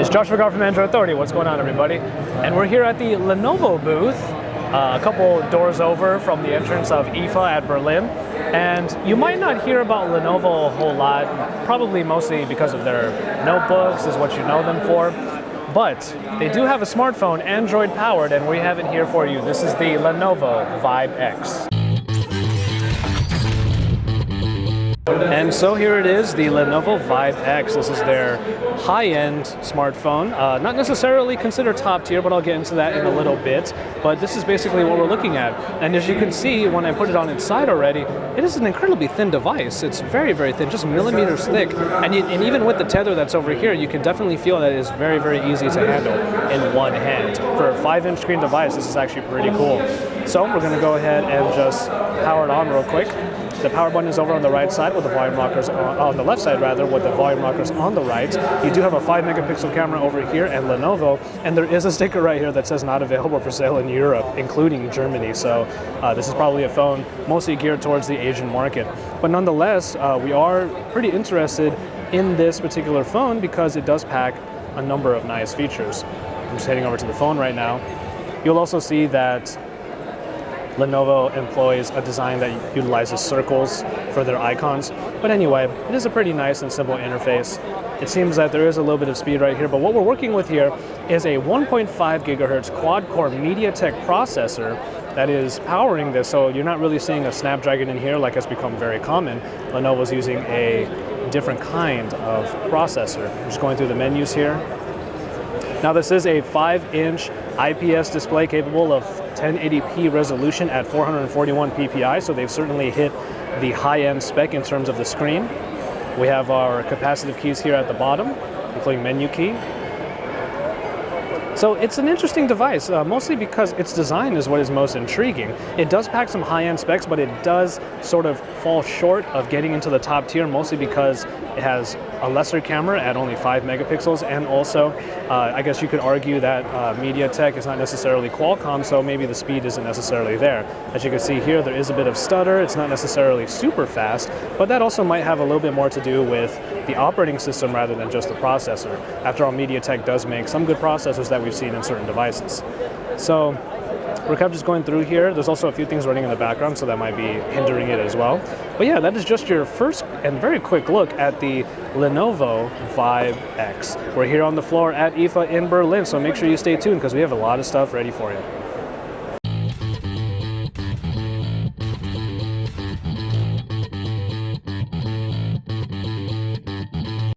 It's Josh Vergara from Android Authority. What's going on, everybody? And we're here at the Lenovo booth, a couple doors over from the entrance of IFA at Berlin. And you might not hear about Lenovo a whole lot, probably mostly because of their notebooks is what you know them for. But they do have a smartphone, Android powered, and we have it here for you. This is the Lenovo Vibe X. And so here it is, the Lenovo Vibe X. This is their high-end smartphone. Not necessarily considered top tier, but I'll get into that in a little bit. But this is basically what we're looking at. And as you can see, when I put it on its side already, it is an incredibly thin device. It's very, very thin, just millimeters thick. And even with the tether that's over here, you can definitely feel that it is very, very easy to handle in one hand. For a 5-inch screen device, this is actually pretty cool. So we're going to go ahead and just power it on real quick. The power button is over on the right side with the volume rockers on the left side rather, with the volume rockers on the right. You do have a 5-megapixel camera over here at Lenovo, and there is a sticker right here that says not available for sale in Europe, including Germany. So this is probably a phone mostly geared towards the Asian market. But nonetheless, we are pretty interested in this particular phone because it does pack a number of nice features. I'm just heading over to the phone right now. You'll also see that Lenovo employs a design that utilizes circles for their icons. But anyway, it is a pretty nice and simple interface. It seems that there is a little bit of speed right here, but what we're working with here is a 1.5 gigahertz quad-core MediaTek processor that is powering this. So you're not really seeing a Snapdragon in here like has become very common. Lenovo's using a different kind of processor. I'm just going through the menus here. Now this is a 5-inch IPS display capable of 1080p resolution at 441 ppi, so they've certainly hit the high-end spec in terms of the screen. We have our capacitive keys here at the bottom, including menu key. So it's an interesting device, mostly because its design is what is most intriguing. It does pack some high-end specs, but it does sort of fall short of getting into the top tier, mostly because it has a lesser camera at only 5 megapixels, and also I guess you could argue that MediaTek is not necessarily Qualcomm, so maybe the speed isn't necessarily there. As you can see here, there is a bit of stutter. It's not necessarily super fast, but that also might have a little bit more to do with the operating system rather than just the processor. After all, MediaTek does make some good processors that we've seen in certain devices. So we're kind of just going through here. There's also a few things running in the background, so that might be hindering it as well. But yeah, that is just your first and very quick look at the Lenovo Vibe X. We're here on the floor at IFA in Berlin, so make sure you stay tuned because we have a lot of stuff ready for you.